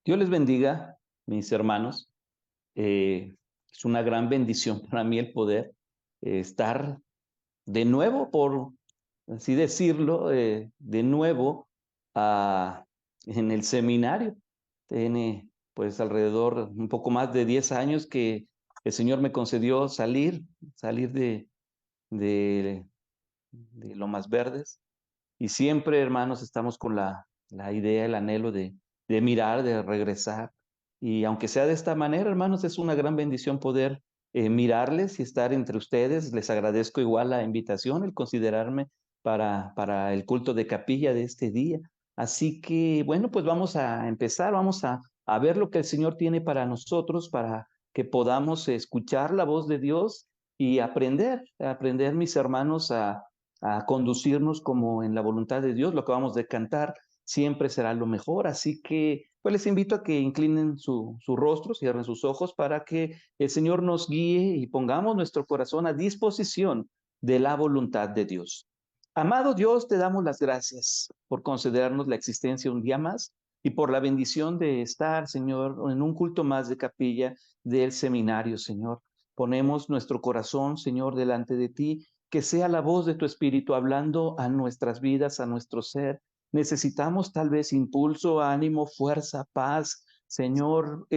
Dios les bendiga, mis hermanos. Es una gran bendición para mí el poder estar de nuevo, por así decirlo, de nuevo en el seminario. Tiene pues alrededor un poco más de 10 años que el Señor me concedió salir de, de Lomas Verdes. Y siempre, hermanos, estamos con la idea, el anhelo de mirar, de regresar. Y aunque sea de esta manera, hermanos, es una gran bendición poder mirarles y estar entre ustedes. Les agradezco igual la invitación, el considerarme para el culto de capilla de este día. Así que, bueno, pues vamos a empezar, a ver lo que el Señor tiene para nosotros, para que podamos escuchar la voz de Dios y aprender, mis hermanos, a conducirnos como en la voluntad de Dios. Lo que vamos de cantar siempre será lo mejor. Así que pues les invito a que inclinen su rostro, cierren sus ojos para que el Señor nos guíe y pongamos nuestro corazón a disposición de la voluntad de Dios. Amado Dios, te damos las gracias por concedernos la existencia un día más y por la bendición de estar, Señor, en un culto más de capilla del seminario, Señor. Ponemos nuestro corazón, Señor, delante de ti, que sea la voz de tu Espíritu hablando a nuestras vidas, a nuestro ser. Necesitamos tal vez impulso, ánimo, fuerza, paz, Señor,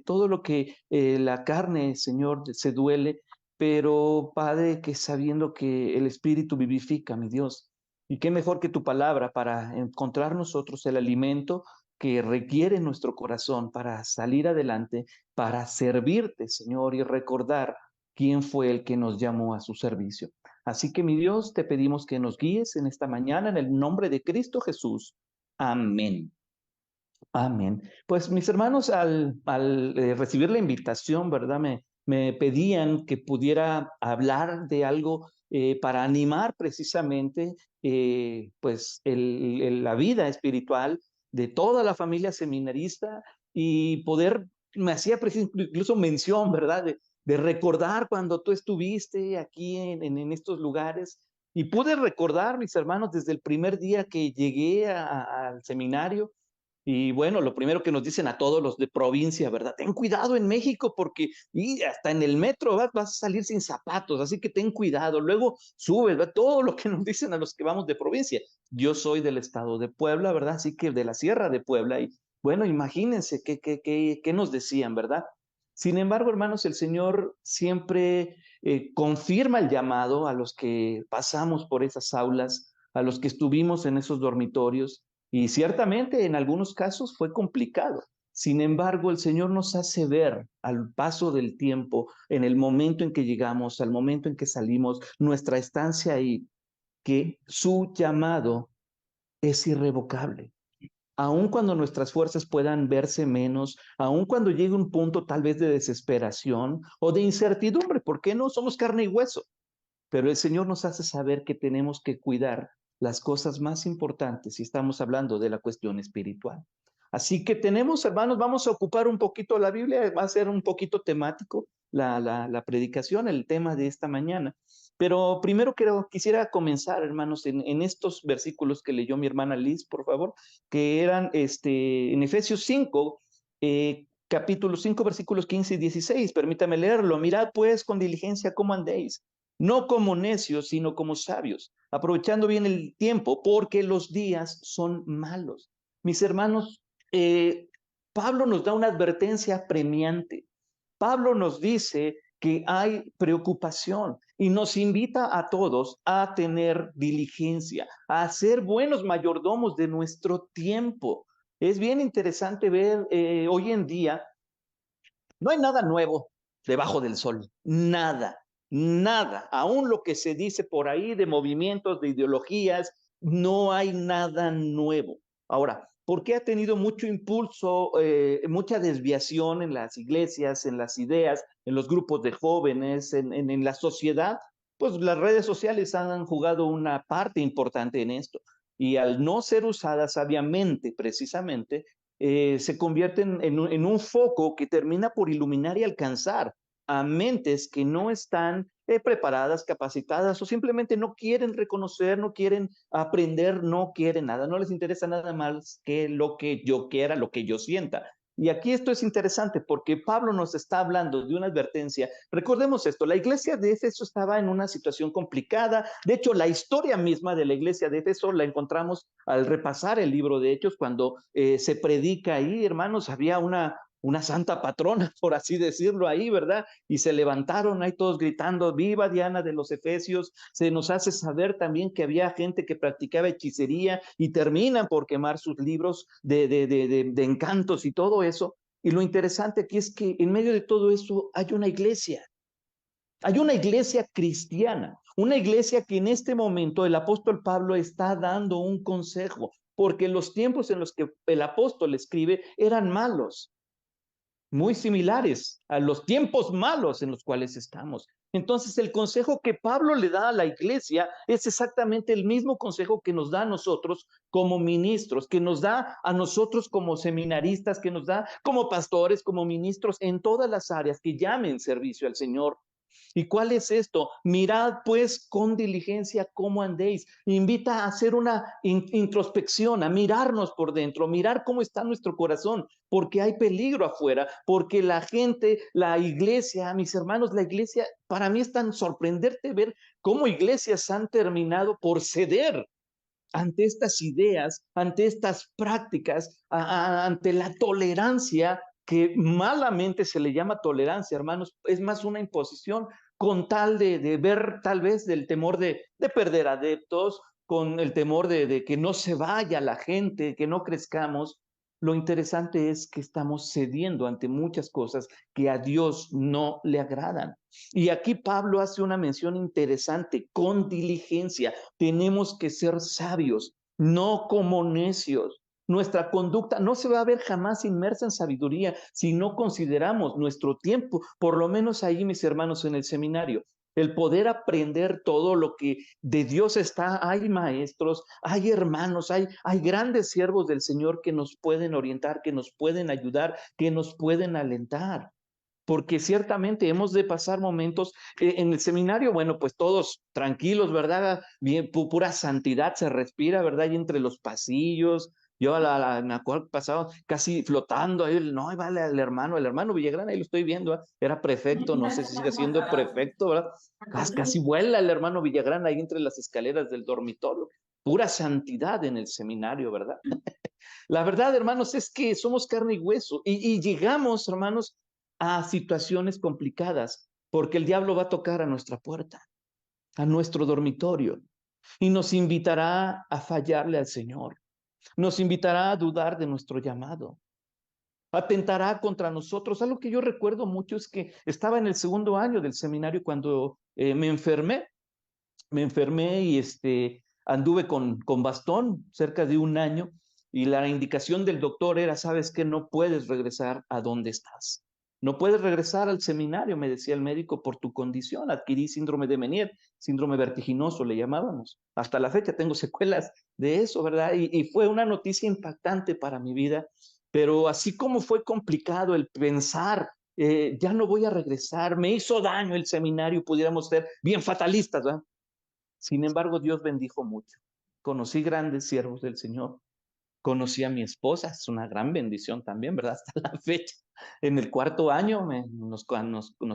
todo lo que la carne, Señor, se duele, pero Padre, que sabiendo que el Espíritu vivifica, mi Dios. Y qué mejor que tu palabra para encontrar nosotros el alimento que requiere nuestro corazón para salir adelante, para servirte, Señor, y recordar quién fue el que nos llamó a su servicio. Así que, mi Dios, te pedimos que nos guíes en esta mañana en el nombre de Cristo Jesús. Amén. Amén. Pues mis hermanos, al recibir la invitación, ¿verdad? Me pedían que pudiera hablar de algo para animar precisamente pues la vida espiritual de toda la familia seminarista y poder, me hacía incluso mención, ¿verdad? De recordar cuando tú estuviste aquí en estos lugares. Y pude recordar, mis hermanos, desde el primer día que llegué al seminario. Y bueno, lo primero que nos dicen a todos los de provincia, ¿verdad? Ten cuidado en México porque y hasta en el metro vas a salir sin zapatos, así que ten cuidado. Luego subes, ¿verdad? Todo lo que nos dicen a los que vamos de provincia. Yo soy del estado de Puebla, ¿verdad? Así que de la Sierra de Puebla. Y bueno, imagínense qué nos decían, ¿verdad? Sin embargo, hermanos, el Señor siempre confirma el llamado a los que pasamos por esas aulas, a los que estuvimos en esos dormitorios. Y ciertamente en algunos casos fue complicado. Sin embargo, el Señor nos hace ver al paso del tiempo, en el momento en que llegamos, al momento en que salimos, nuestra estancia ahí, que su llamado es irrevocable. Aun cuando nuestras fuerzas puedan verse menos, aun cuando llegue un punto tal vez de desesperación o de incertidumbre, ¿por qué no? Somos carne y hueso. Pero el Señor nos hace saber que tenemos que cuidar las cosas más importantes si estamos hablando de la cuestión espiritual. Así que tenemos, hermanos, vamos a ocupar un poquito la Biblia, va a ser un poquito temático la predicación, el tema de esta mañana. Pero primero quisiera comenzar, hermanos, en estos versículos que leyó mi hermana Liz, por favor, que eran en Efesios 5, capítulo 5, versículos 15 y 16. Permítame leerlo. Mirad pues con diligencia cómo andéis, no como necios, sino como sabios, aprovechando bien el tiempo, porque los días son malos. Mis hermanos, Pablo nos da una advertencia premiante. Pablo nos dice que hay preocupación y nos invita a todos a tener diligencia, a ser buenos mayordomos de nuestro tiempo. Es bien interesante ver hoy en día, no hay nada nuevo debajo del sol, nada, nada. Aún lo que se dice por ahí de movimientos, de ideologías, no hay nada nuevo. Ahora, ¿por qué ha tenido mucho impulso, mucha desviación en las iglesias, en las ideas, en los grupos de jóvenes, en la sociedad? Pues las redes sociales han jugado una parte importante en esto. Y al no ser usadas sabiamente, precisamente, se convierten en un foco que termina por iluminar y alcanzar a mentes que no están preparadas, capacitadas o simplemente no quieren reconocer, no quieren aprender, no quieren nada, no les interesa nada más que lo que yo quiera, lo que yo sienta. Y aquí esto es interesante porque Pablo nos está hablando de una advertencia. Recordemos esto, la iglesia de Éfeso estaba en una situación complicada. De hecho, la historia misma de la iglesia de Éfeso la encontramos al repasar el libro de Hechos, cuando se predica ahí, hermanos, había una santa patrona, por así decirlo, ahí, ¿verdad? Y se levantaron ahí todos gritando, viva Diana de los Efesios. Se nos hace saber también que había gente que practicaba hechicería y terminan por quemar sus libros de encantos y todo eso. Y lo interesante aquí es que en medio de todo eso hay una iglesia cristiana, una iglesia que en este momento el apóstol Pablo está dando un consejo, porque los tiempos en los que el apóstol escribe eran malos, muy similares a los tiempos malos en los cuales estamos. Entonces, el consejo que Pablo le da a la iglesia es exactamente el mismo consejo que nos da a nosotros como ministros, que nos da a nosotros como seminaristas, que nos da como pastores, como ministros en todas las áreas que llamen servicio al Señor. ¿Y cuál es esto? Mirad pues con diligencia cómo andéis. Invita a hacer una introspección, a mirarnos por dentro, mirar cómo está nuestro corazón, porque hay peligro afuera, porque la gente, la iglesia, mis hermanos, la iglesia, para mí es tan sorprendente ver cómo iglesias han terminado por ceder ante estas ideas, ante estas prácticas, ante la tolerancia que malamente se le llama tolerancia, hermanos, es más una imposición con tal de ver tal vez del temor de perder adeptos, con el temor de que no se vaya la gente, que no crezcamos. Lo interesante es que estamos cediendo ante muchas cosas que a Dios no le agradan. Y aquí Pablo hace una mención interesante, con diligencia. Tenemos que ser sabios, no como necios. Nuestra conducta no se va a ver jamás inmersa en sabiduría si no consideramos nuestro tiempo, por lo menos ahí, mis hermanos, en el seminario. El poder aprender todo lo que de Dios está. Hay maestros, hay hermanos, hay grandes siervos del Señor que nos pueden orientar, que nos pueden ayudar, que nos pueden alentar, porque ciertamente hemos de pasar momentos en el seminario, bueno, pues todos tranquilos, ¿verdad? Bien, pura santidad se respira, ¿verdad? Y entre los pasillos, yo me acuerdo que pasaba casi flotando ahí, no, vale, el hermano Villagrán, ahí lo estoy viendo, ¿eh? Era prefecto, no sé si sigue siendo prefecto, ¿verdad? Casi vuela el hermano Villagrán ahí entre las escaleras del dormitorio. Pura santidad en el seminario, ¿verdad? La verdad, hermanos, es que somos carne y hueso y llegamos, hermanos, a situaciones complicadas porque el diablo va a tocar a nuestra puerta, a nuestro dormitorio y nos invitará a fallarle al Señor, nos invitará a dudar de nuestro llamado, atentará contra nosotros. Algo que yo recuerdo mucho es que estaba en el segundo año del seminario cuando me enfermé y anduve con bastón cerca de un año y la indicación del doctor era, sabes que no puedes regresar a donde estás. No puedes regresar al seminario, me decía el médico, por tu condición. Adquirí síndrome de Meniere, síndrome vertiginoso le llamábamos. Hasta la fecha tengo secuelas de eso, ¿verdad? Y fue una noticia impactante para mi vida, pero así como fue complicado el pensar, ya no voy a regresar, me hizo daño el seminario, pudiéramos ser bien fatalistas, ¿verdad? Sin embargo, Dios bendijo mucho. Conocí grandes siervos del Señor. Conocí a mi esposa, es una gran bendición también, ¿verdad? Hasta la fecha. En el cuarto año nos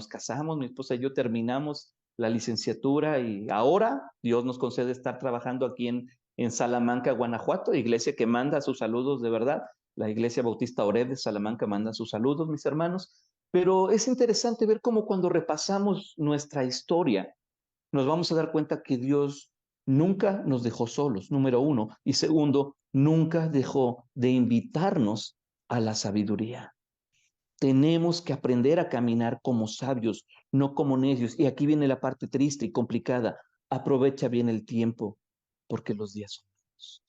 casamos, mi esposa y yo terminamos la licenciatura y ahora Dios nos concede estar trabajando aquí en Salamanca, Guanajuato, iglesia que manda sus saludos de verdad. La iglesia Bautista Oreb de Salamanca manda sus saludos, mis hermanos. Pero es interesante ver cómo cuando repasamos nuestra historia, nos vamos a dar cuenta que Dios nunca nos dejó solos, número uno, y segundo, nunca dejó de invitarnos a la sabiduría. Tenemos que aprender a caminar como sabios, no como necios. Y aquí viene la parte triste y complicada. Aprovecha bien el tiempo, porque los días son malos.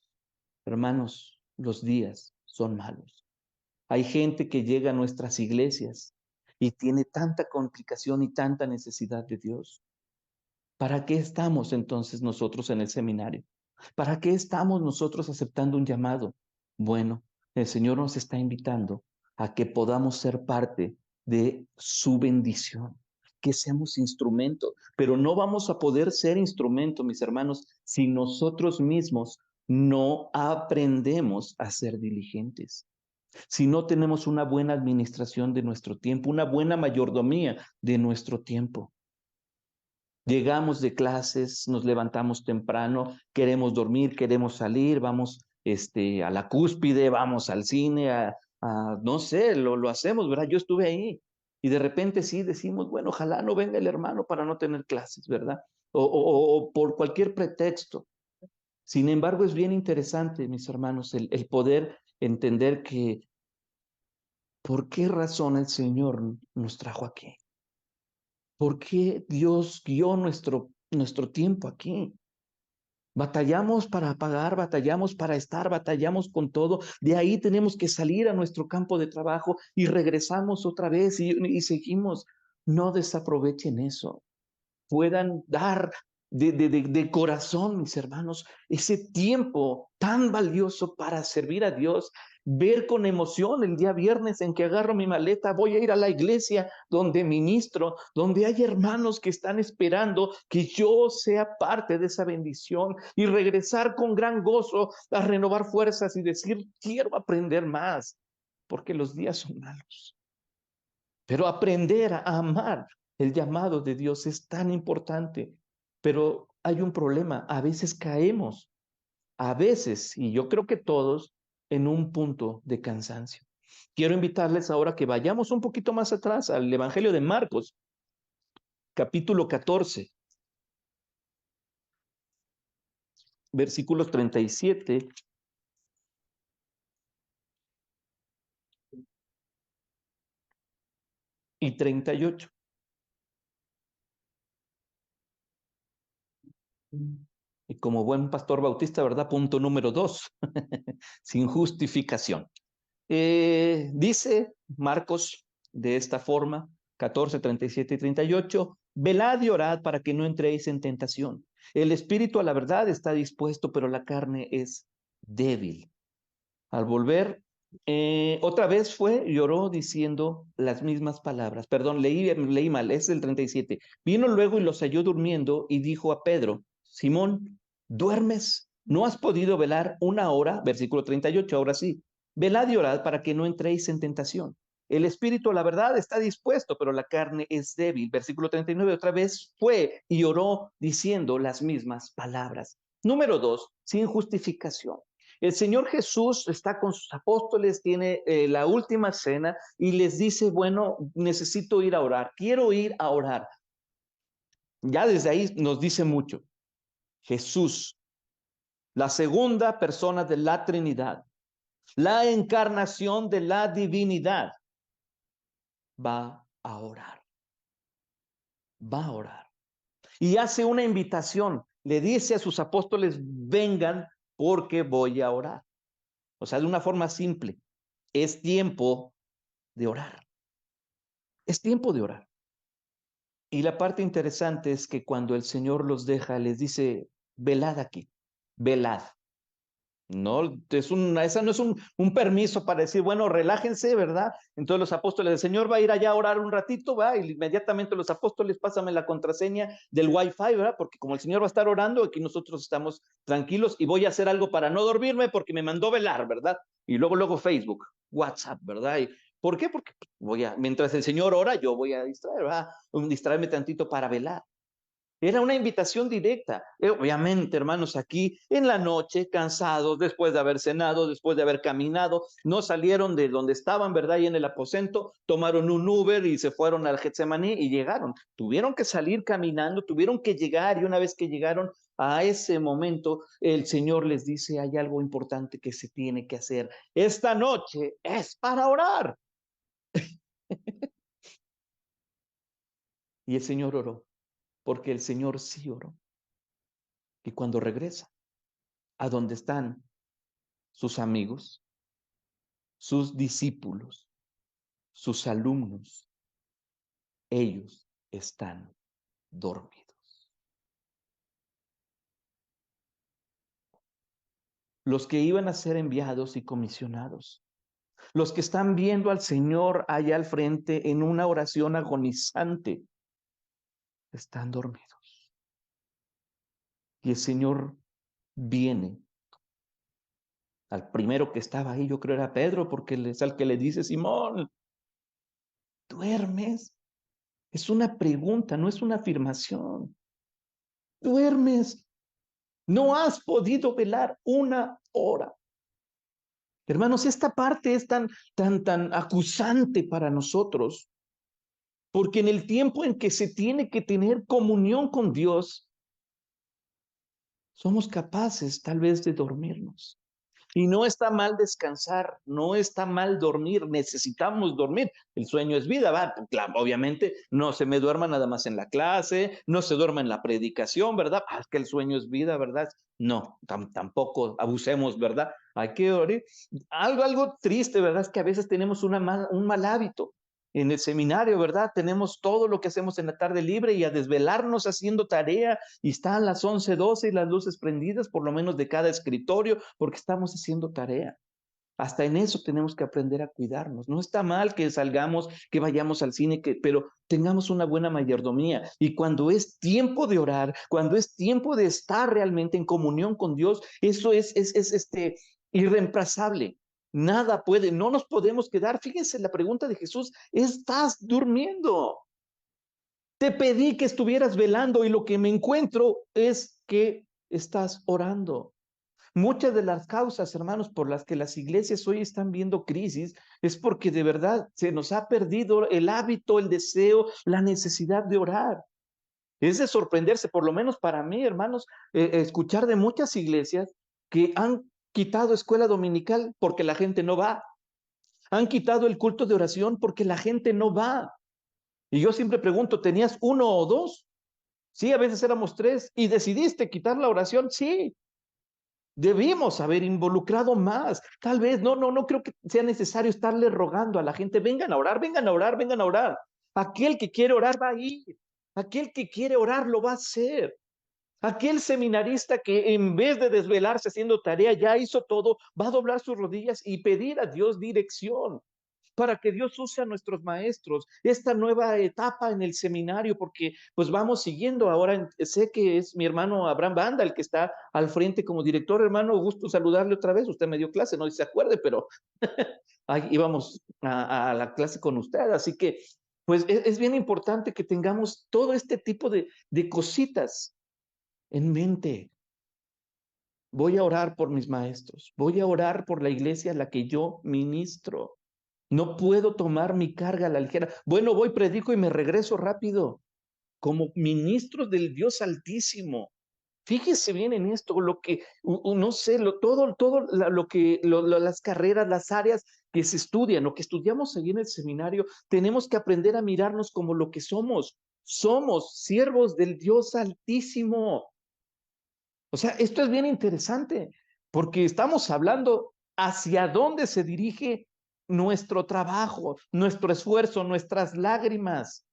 Hermanos, los días son malos. Hay gente que llega a nuestras iglesias y tiene tanta complicación y tanta necesidad de Dios. ¿Para qué estamos entonces nosotros en el seminario? ¿Para qué estamos nosotros aceptando un llamado? Bueno, el Señor nos está invitando a que podamos ser parte de su bendición, que seamos instrumentos, pero no vamos a poder ser instrumentos, mis hermanos, si nosotros mismos no aprendemos a ser diligentes. si no tenemos una buena administración de nuestro tiempo, una buena mayordomía de nuestro tiempo. Llegamos de clases, nos levantamos temprano, queremos dormir, queremos salir, vamos a la cúspide, vamos al cine, no sé, lo hacemos, ¿verdad? Yo estuve ahí y de repente sí decimos, bueno, ojalá no venga el hermano para no tener clases, ¿verdad? O por cualquier pretexto. Sin embargo, es bien interesante, mis hermanos, el poder entender que por qué razón el Señor nos trajo aquí. ¿Por qué Dios guió nuestro tiempo aquí? Batallamos para pagar, batallamos para estar, batallamos con todo. De ahí tenemos que salir a nuestro campo de trabajo y regresamos otra vez y seguimos. No desaprovechen eso. Puedan dar de corazón, mis hermanos, ese tiempo tan valioso para servir a Dios, ver con emoción el día viernes en que agarro mi maleta, voy a ir a la iglesia donde ministro, donde hay hermanos que están esperando que yo sea parte de esa bendición y regresar con gran gozo a renovar fuerzas y decir, quiero aprender más, porque los días son malos. Pero aprender a amar el llamado de Dios es tan importante. Pero hay un problema, a veces caemos, a veces, y yo creo que todos, en un punto de cansancio. Quiero invitarles ahora que vayamos un poquito más atrás al Evangelio de Marcos, capítulo 14, versículos 37 y 38. Y como buen pastor bautista, ¿verdad? Punto número 2, sin justificación. Dice Marcos de esta forma, 14, 37 y 38, velad y orad para que no entréis en tentación. El espíritu a la verdad está dispuesto, pero la carne es débil. Al volver, otra vez fue y oró diciendo las mismas palabras. Perdón, leí mal, es el 37. Vino luego y los halló durmiendo y dijo a Pedro, Simón, ¿duermes? ¿No has podido velar una hora? Versículo 38, ahora sí. Velad y orad para que no entréis en tentación. El espíritu, la verdad, está dispuesto, pero la carne es débil. Versículo 39, otra vez fue y oró diciendo las mismas palabras. Número 2, sin justificación. El Señor Jesús está con sus apóstoles, tiene la última cena y les dice, bueno, necesito ir a orar, quiero ir a orar. Ya desde ahí nos dice mucho. Jesús, la segunda persona de la Trinidad, la encarnación de la divinidad, va a orar, va a orar. Y hace una invitación, le dice a sus apóstoles, vengan porque voy a orar. O sea, de una forma simple, es tiempo de orar. Es tiempo de orar. Y la parte interesante es que cuando el Señor los deja, les dice, velad aquí, velad. No, esa no es un permiso para decir, bueno, relájense, ¿verdad? Entonces los apóstoles, el Señor va a ir allá a orar un ratito, va, y inmediatamente los apóstoles, pásame la contraseña del Wi-Fi, ¿verdad? Porque como el Señor va a estar orando, aquí nosotros estamos tranquilos y voy a hacer algo para no dormirme porque me mandó velar, ¿verdad? Y luego Facebook, WhatsApp, ¿verdad? ¿Por qué? Porque mientras el Señor ora, yo voy a distraer, ¿verdad? Distraerme tantito para velar. Era una invitación directa. Obviamente, hermanos, aquí en la noche, cansados, después de haber cenado, después de haber caminado, no salieron de donde estaban, ¿verdad? Y en el aposento, tomaron un Uber y se fueron al Getsemaní y llegaron. Tuvieron que salir caminando, tuvieron que llegar y una vez que llegaron a ese momento, el Señor les dice, hay algo importante que se tiene que hacer. Esta noche es para orar. Y el Señor oró, porque el Señor sí oró. Y cuando regresa a donde están sus amigos, sus discípulos, sus alumnos, ellos están dormidos. Los que iban a ser enviados y comisionados, los que están viendo al Señor allá al frente en una oración agonizante, están dormidos. Y el Señor viene Al primero que estaba ahí, yo creo era Pedro, porque es al que le dice, Simón, ¿duermes? Es una pregunta, no es una afirmación. ¿Duermes? No has podido velar una hora. Hermanos, esta parte es tan acusante para nosotros, porque en el tiempo en que se tiene que tener comunión con Dios, somos capaces tal vez de dormirnos. Y no está mal descansar, no está mal dormir, necesitamos dormir. El sueño es vida, ¿va? Claro, obviamente no se me duerma nada más en la clase, no se duerma en la predicación, ¿verdad? Es que el sueño es vida, ¿verdad? No, tampoco abusemos, ¿verdad? Hay que orar. Algo triste, ¿verdad? Es que a veces tenemos un mal hábito. En el seminario, ¿verdad? Tenemos todo lo que hacemos en la tarde libre y a desvelarnos haciendo tarea y están las 11, 12 y las luces prendidas, por lo menos de cada escritorio, porque estamos haciendo tarea. Hasta en eso tenemos que aprender a cuidarnos. No está mal que salgamos, que vayamos al cine, pero tengamos una buena mayordomía. Y cuando es tiempo de orar, cuando es tiempo de estar realmente en comunión con Dios, eso es irreemplazable. Nada puede, no nos podemos quedar. Fíjense la pregunta de Jesús, ¿estás durmiendo? Te pedí que estuvieras velando y lo que me encuentro es que estás orando. Muchas de las causas, hermanos, por las que las iglesias hoy están viendo crisis es porque de verdad se nos ha perdido el hábito, el deseo, la necesidad de orar. Es de sorprenderse, por lo menos para mí, hermanos, escuchar de muchas iglesias que han quitado escuela dominical porque la gente no va. Han quitado el culto de oración porque la gente no va. Y yo siempre pregunto, ¿tenías uno o dos? Sí, a veces éramos tres. ¿Y decidiste quitar la oración? Sí. Debimos haber involucrado más. Tal vez, no creo que sea necesario estarle rogando a la gente, vengan a orar, vengan a orar, vengan a orar. Aquel que quiere orar va a ir. Aquel que quiere orar lo va a hacer. Aquel seminarista que en vez de desvelarse haciendo tarea ya hizo todo, va a doblar sus rodillas y pedir a Dios dirección para que Dios use a nuestros maestros, esta nueva etapa en el seminario, porque pues vamos siguiendo ahora, sé que es mi hermano Abraham Banda el que está al frente como director, hermano, gusto saludarle otra vez, usted me dio clase, no se acuerde, pero ahí íbamos a la clase con usted, así que pues es bien importante que tengamos todo este tipo de cositas en mente. Voy a orar por mis maestros, voy a orar por la iglesia a la que yo ministro. No puedo tomar mi carga a la ligera. Bueno, voy, predico y me regreso rápido, como ministros del Dios Altísimo. Fíjese bien en esto, lo que, no sé, todo las carreras, las áreas que se estudian, lo que estudiamos ahí en el seminario, tenemos que aprender a mirarnos como lo que somos. Somos siervos del Dios Altísimo. O sea, esto es bien interesante, porque estamos hablando hacia dónde se dirige nuestro trabajo, nuestro esfuerzo, nuestras lágrimas.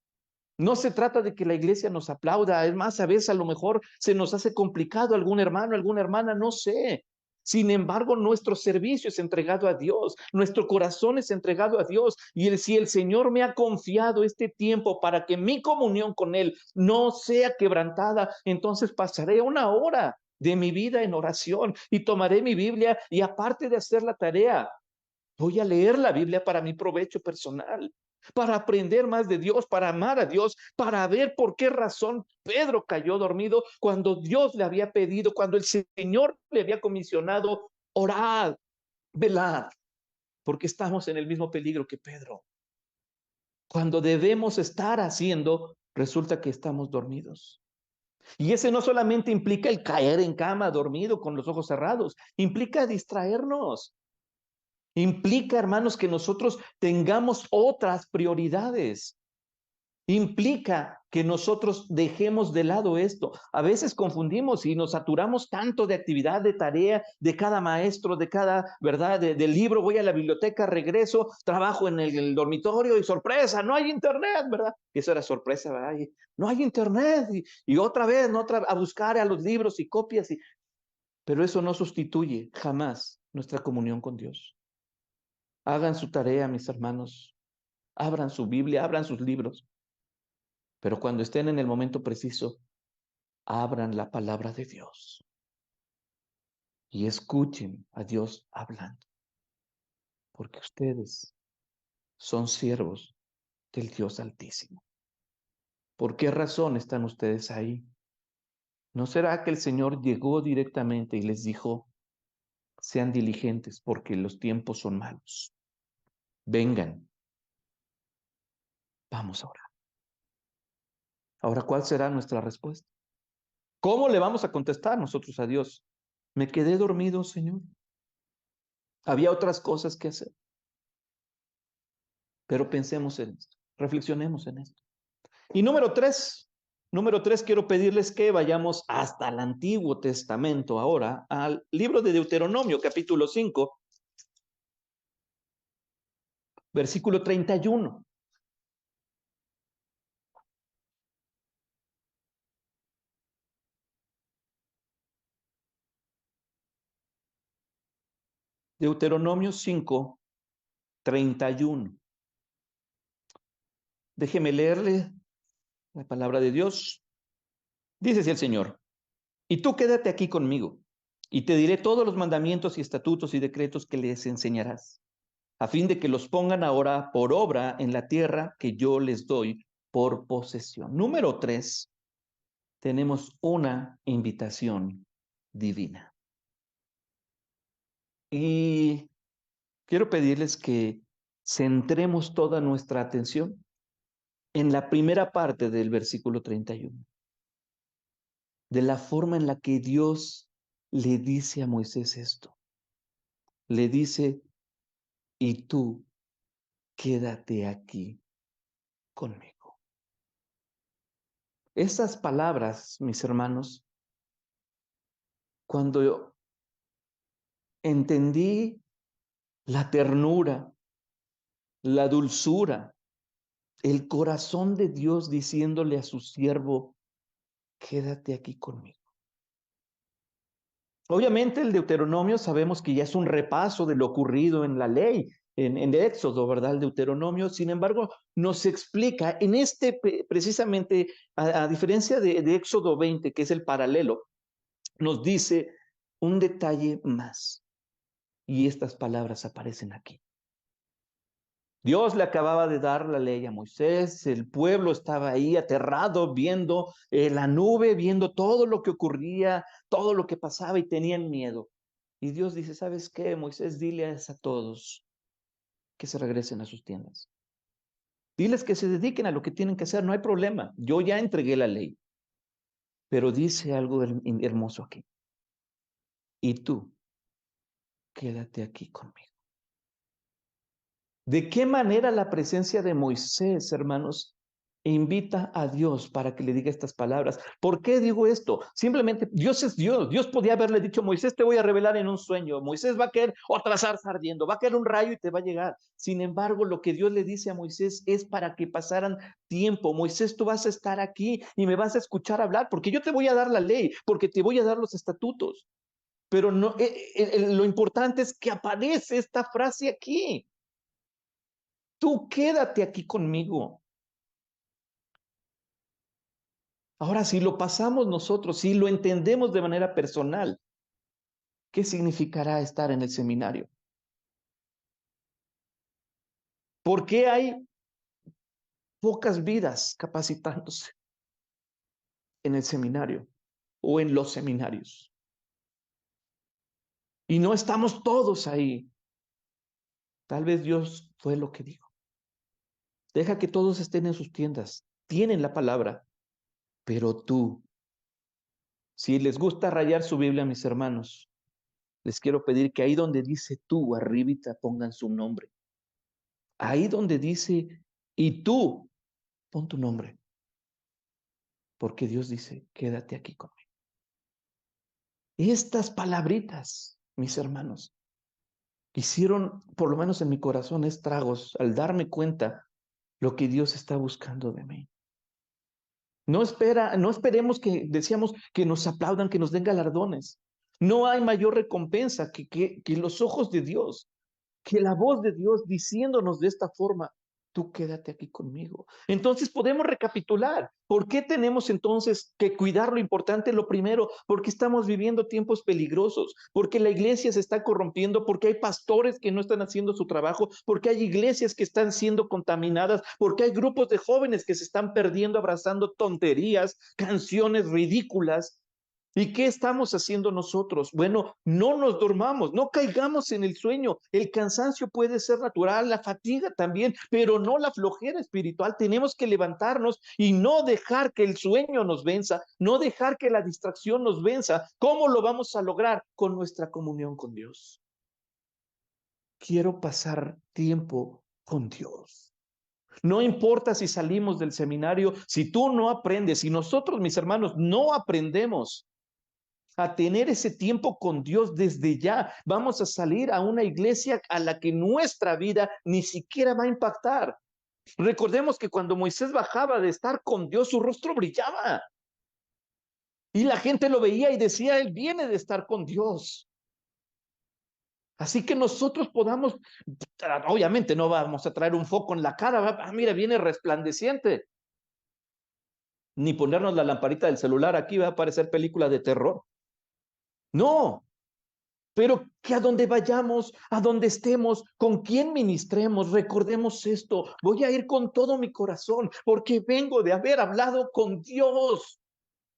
No se trata de que la iglesia nos aplauda, es más, a veces a lo mejor se nos hace complicado algún hermano, alguna hermana, no sé. Sin embargo, nuestro servicio es entregado a Dios, nuestro corazón es entregado a Dios. Y si el Señor me ha confiado este tiempo para que mi comunión con Él no sea quebrantada, entonces pasaré una hora de mi vida en oración y tomaré mi Biblia y aparte de hacer la tarea, voy a leer la Biblia para mi provecho personal, para aprender más de Dios, para amar a Dios, para ver por qué razón Pedro cayó dormido cuando Dios le había pedido, cuando el Señor le había comisionado, orad, velad, porque estamos en el mismo peligro que Pedro. Cuando debemos estar haciendo, resulta que estamos dormidos. Y ese no solamente implica el caer en cama dormido con los ojos cerrados, implica distraernos. Implica, hermanos, que nosotros tengamos otras prioridades. Implica que nosotros dejemos de lado esto. A veces confundimos y nos saturamos tanto de actividad, de tarea, de cada maestro, de cada, ¿verdad? Del libro, voy a la biblioteca, regreso, trabajo en el dormitorio y sorpresa, no hay internet, ¿verdad? Y eso era sorpresa, ¿verdad? Y no hay internet y otra vez, ¿no? A buscar a los libros y copias. Pero eso no sustituye jamás nuestra comunión con Dios. Hagan su tarea, mis hermanos. Abran su Biblia, abran sus libros. Pero cuando estén en el momento preciso, abran la palabra de Dios. y escuchen a Dios hablando, porque ustedes son siervos del Dios Altísimo. ¿Por qué razón están ustedes ahí? ¿No será que el Señor llegó directamente y les dijo, sean diligentes porque los tiempos son malos? Vengan, vamos a orar. Ahora, ¿cuál será nuestra respuesta? ¿Cómo le vamos a contestar nosotros a Dios? Me quedé dormido, Señor. Había otras cosas que hacer, pero pensemos en esto, reflexionemos en esto. Y número tres, quiero pedirles que vayamos hasta el Antiguo Testamento ahora, al libro de Deuteronomio, capítulo 5, versículo 31. Deuteronomio 5, 31. Déjeme leerle la palabra de Dios. Dice así el Señor, y tú quédate aquí conmigo, y te diré todos los mandamientos y estatutos y decretos que les enseñarás, a fin de que los pongan ahora por obra en la tierra que yo les doy por posesión. Número 3, tenemos una invitación divina. Y quiero pedirles que centremos toda nuestra atención en la primera parte del versículo 31, de la forma en la que Dios le dice a Moisés esto. Le dice, y tú quédate aquí conmigo. Esas palabras, mis hermanos, cuando yo entendí la ternura, la dulzura, el corazón de Dios diciéndole a su siervo, quédate aquí conmigo. Obviamente el Deuteronomio sabemos que ya es un repaso de lo ocurrido en la ley, en Éxodo, ¿verdad? El Deuteronomio, sin embargo, nos explica en este, precisamente, a diferencia de Éxodo 20, que es el paralelo, nos dice un detalle más. Y estas palabras aparecen aquí. Dios le acababa de dar la ley a Moisés, el pueblo estaba ahí aterrado viendo la nube, viendo todo lo que ocurría, todo lo que pasaba y tenían miedo. Y Dios dice, ¿sabes qué, Moisés? Diles a todos que se regresen a sus tiendas. Diles que se dediquen a lo que tienen que hacer, no hay problema. Yo ya entregué la ley. Pero dice algo hermoso aquí. Y tú, quédate aquí conmigo. ¿De qué manera la presencia de Moisés, hermanos, invita a Dios para que le diga estas palabras? ¿Por qué digo esto? Simplemente Dios es Dios. Dios podía haberle dicho, Moisés, te voy a revelar en un sueño. Moisés va a caer otra zarza ardiendo, va a caer un rayo y te va a llegar. Sin embargo, lo que Dios le dice a Moisés es para que pasaran tiempo. Moisés, tú vas a estar aquí y me vas a escuchar hablar, porque yo te voy a dar la ley, porque te voy a dar los estatutos. Pero no, lo importante es que aparece esta frase aquí. Tú quédate aquí conmigo. Ahora, si lo pasamos nosotros, si lo entendemos de manera personal, ¿qué significará estar en el seminario? ¿Por qué hay pocas vidas capacitándose en el seminario o en los seminarios? Y no estamos todos ahí. Tal vez Dios fue lo que dijo. Deja que todos estén en sus tiendas. Tienen la palabra. Pero tú, si les gusta rayar su Biblia, mis hermanos, les quiero pedir que ahí donde dice tú, arribita, pongan su nombre. Ahí donde dice, y tú, pon tu nombre, porque Dios dice, quédate aquí conmigo. Estas palabritas, mis hermanos, hicieron, por lo menos en mi corazón, estragos al darme cuenta lo que Dios está buscando de mí. No esperemos que, decíamos, que nos aplaudan, que nos den galardones. No hay mayor recompensa que los ojos de Dios, que la voz de Dios diciéndonos de esta forma, tú quédate aquí conmigo. Entonces podemos recapitular. ¿Por qué tenemos entonces que cuidar lo importante? Lo primero, porque estamos viviendo tiempos peligrosos, porque la iglesia se está corrompiendo, porque hay pastores que no están haciendo su trabajo, porque hay iglesias que están siendo contaminadas, porque hay grupos de jóvenes que se están perdiendo abrazando tonterías, canciones ridículas. ¿Y qué estamos haciendo nosotros? Bueno, no nos dormamos, no caigamos en el sueño. El cansancio puede ser natural, la fatiga también, pero no la flojera espiritual. Tenemos que levantarnos y no dejar que el sueño nos venza, no dejar que la distracción nos venza. ¿Cómo lo vamos a lograr? Con nuestra comunión con Dios. Quiero pasar tiempo con Dios. No importa si salimos del seminario, si tú no aprendes, si nosotros, mis hermanos, no aprendemos a tener ese tiempo con Dios desde ya, vamos a salir a una iglesia a la que nuestra vida ni siquiera va a impactar. Recordemos que cuando Moisés bajaba de estar con Dios, su rostro brillaba. Y la gente lo veía y decía, él viene de estar con Dios. Así que nosotros podamos, obviamente no vamos a traer un foco en la cara, mira, viene resplandeciente. Ni ponernos la lamparita del celular, aquí va a aparecer película de terror. No, pero que a donde vayamos, a donde estemos, con quién ministremos, recordemos esto. Voy a ir con todo mi corazón porque vengo de haber hablado con Dios.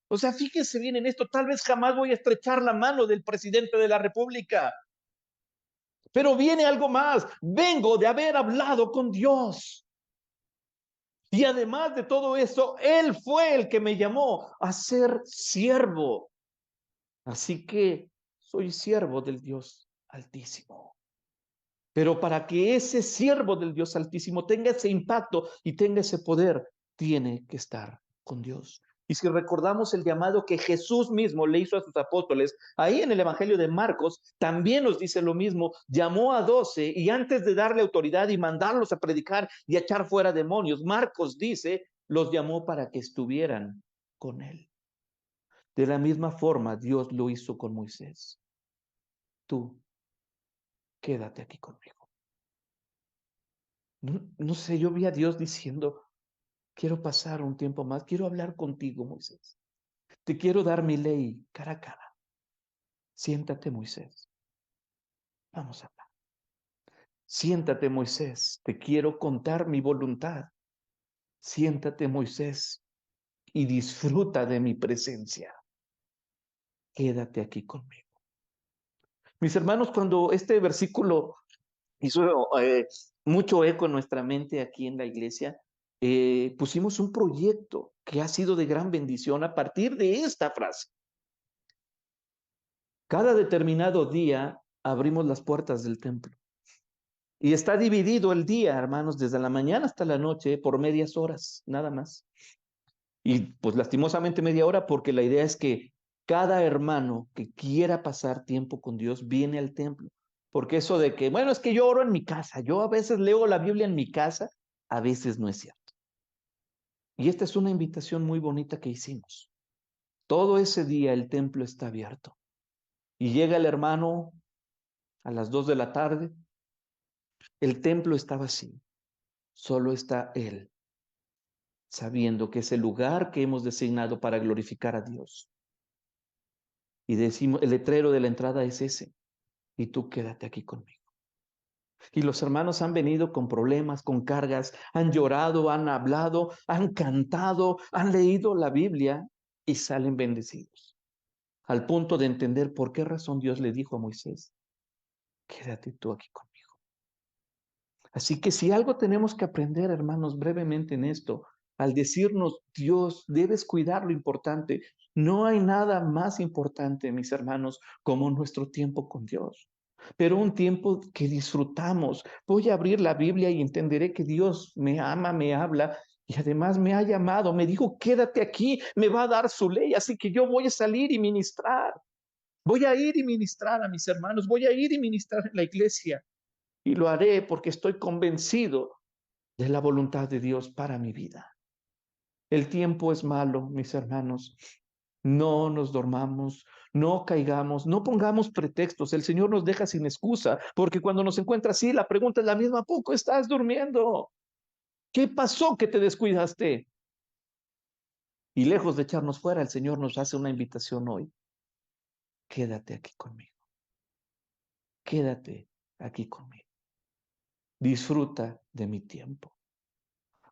O sea, fíjense bien en esto. Tal vez jamás voy a estrechar la mano del presidente de la República. Pero viene algo más. Vengo de haber hablado con Dios. Y además de todo eso, Él fue el que me llamó a ser siervo. Así que soy siervo del Dios Altísimo. Pero para que ese siervo del Dios Altísimo tenga ese impacto y tenga ese poder, tiene que estar con Dios. Y si recordamos el llamado que Jesús mismo le hizo a sus apóstoles, ahí en el Evangelio de Marcos también nos dice lo mismo, llamó a 12 y antes de darle autoridad y mandarlos a predicar y a echar fuera demonios, Marcos dice, los llamó para que estuvieran con él. De la misma forma, Dios lo hizo con Moisés. Tú, quédate aquí conmigo. No sé, yo vi a Dios diciendo, quiero pasar un tiempo más, quiero hablar contigo, Moisés. Te quiero dar mi ley cara a cara. Siéntate, Moisés. Vamos a hablar. Siéntate, Moisés. Te quiero contar mi voluntad. Siéntate, Moisés, y disfruta de mi presencia. Quédate aquí conmigo. Mis hermanos, cuando este versículo hizo mucho eco en nuestra mente aquí en la iglesia, pusimos un proyecto que ha sido de gran bendición a partir de esta frase. Cada determinado día abrimos las puertas del templo. Y está dividido el día, hermanos, desde la mañana hasta la noche por medias horas, nada más. Y pues lastimosamente media hora porque la idea es que cada hermano que quiera pasar tiempo con Dios viene al templo. Porque eso de que, bueno, es que yo oro en mi casa, yo a veces leo la Biblia en mi casa, a veces no es cierto. Y esta es una invitación muy bonita que hicimos. Todo ese día el templo está abierto. Y llega el hermano a las 2 de la tarde, el templo está vacío, solo está él, sabiendo que es el lugar que hemos designado para glorificar a Dios. Y decimos, el letrero de la entrada es ese, y tú quédate aquí conmigo. Y los hermanos han venido con problemas, con cargas, han llorado, han hablado, han cantado, han leído la Biblia y salen bendecidos. Al punto de entender por qué razón Dios le dijo a Moisés, quédate tú aquí conmigo. Así que si algo tenemos que aprender, hermanos, brevemente en esto, al decirnos, Dios, debes cuidar lo importante. No hay nada más importante, mis hermanos, como nuestro tiempo con Dios. Pero un tiempo que disfrutamos. Voy a abrir la Biblia y entenderé que Dios me ama, me habla y además me ha llamado. Me dijo, quédate aquí, me va a dar su ley. Así que yo voy a salir y ministrar. Voy a ir y ministrar a mis hermanos. Voy a ir y ministrar en la iglesia. Y lo haré porque estoy convencido de la voluntad de Dios para mi vida. El tiempo es malo, mis hermanos. No nos dormamos, no caigamos, no pongamos pretextos. El Señor nos deja sin excusa, porque cuando nos encuentra así, la pregunta es la misma, ¿a poco estás durmiendo? ¿Qué pasó que te descuidaste? Y lejos de echarnos fuera, el Señor nos hace una invitación hoy. Quédate aquí conmigo. Quédate aquí conmigo. Disfruta de mi tiempo.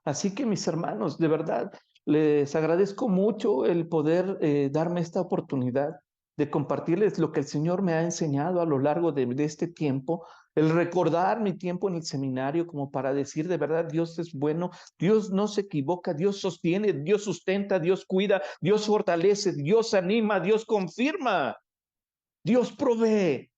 Así que mis hermanos, de verdad, les agradezco mucho el poder darme esta oportunidad de compartirles lo que el Señor me ha enseñado a lo largo de este tiempo, el recordar mi tiempo en el seminario como para decir de verdad, Dios es bueno, Dios no se equivoca, Dios sostiene, Dios sustenta, Dios cuida, Dios fortalece, Dios anima, Dios confirma, Dios provee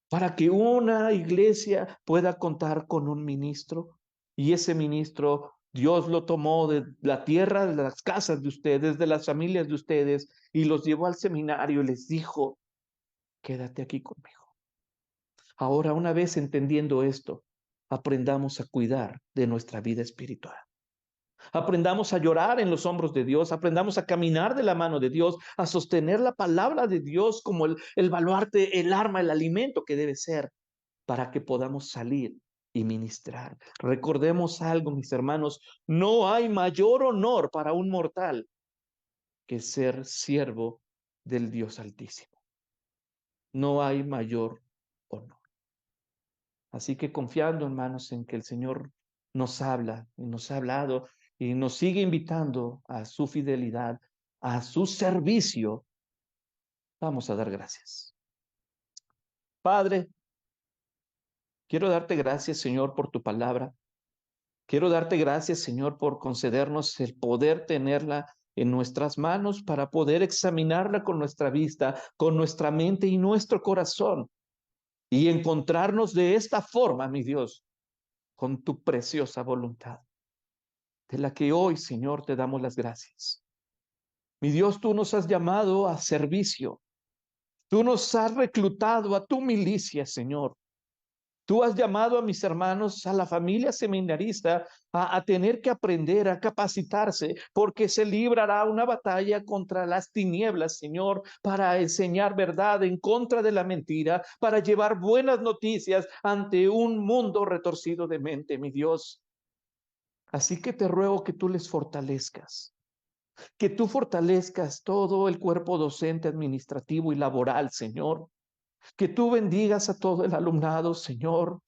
para que una iglesia pueda contar con un ministro y ese ministro Dios lo tomó de la tierra, de las casas de ustedes, de las familias de ustedes y los llevó al seminario y les dijo, quédate aquí conmigo. Ahora, una vez entendiendo esto, aprendamos a cuidar de nuestra vida espiritual. Aprendamos a llorar en los hombros de Dios, aprendamos a caminar de la mano de Dios, a sostener la palabra de Dios como el baluarte, el arma, el alimento que debe ser para que podamos salir y ministrar. Recordemos algo, mis hermanos, no hay mayor honor para un mortal que ser siervo del Dios Altísimo. No hay mayor honor. Así que confiando, hermanos, en que el Señor nos habla y nos ha hablado y nos sigue invitando a su fidelidad, a su servicio, vamos a dar gracias. Padre, quiero darte gracias, Señor, por tu palabra. Quiero darte gracias, Señor, por concedernos el poder tenerla en nuestras manos para poder examinarla con nuestra vista, con nuestra mente y nuestro corazón y encontrarnos de esta forma, mi Dios, con tu preciosa voluntad, de la que hoy, Señor, te damos las gracias. Mi Dios, tú nos has llamado a servicio. Tú nos has reclutado a tu milicia, Señor. Tú has llamado a mis hermanos, a la familia seminarista, a tener que aprender, a capacitarse, porque se librará una batalla contra las tinieblas, Señor, para enseñar verdad en contra de la mentira, para llevar buenas noticias ante un mundo retorcido de mente, mi Dios. Así que te ruego que tú les fortalezcas, que tú fortalezcas todo el cuerpo docente, administrativo y laboral, Señor. Que tú bendigas a todo el alumnado, Señor,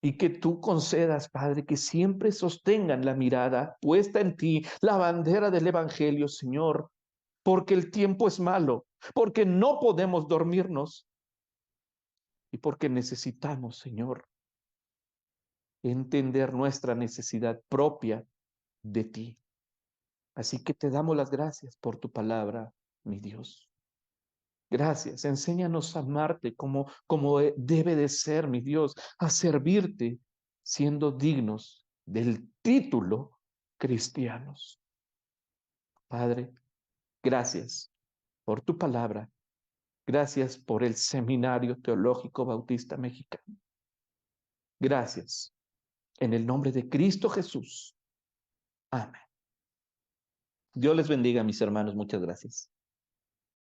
y que tú concedas, Padre, que siempre sostengan la mirada puesta en ti, la bandera del Evangelio, Señor, porque el tiempo es malo, porque no podemos dormirnos y porque necesitamos, Señor, entender nuestra necesidad propia de ti. Así que te damos las gracias por tu palabra, mi Dios. Gracias, enséñanos a amarte como debe de ser, mi Dios, a servirte siendo dignos del título cristianos. Padre, gracias por tu palabra, gracias por el Seminario Teológico Bautista Mexicano. Gracias, en el nombre de Cristo Jesús. Amén. Dios les bendiga, mis hermanos, muchas gracias.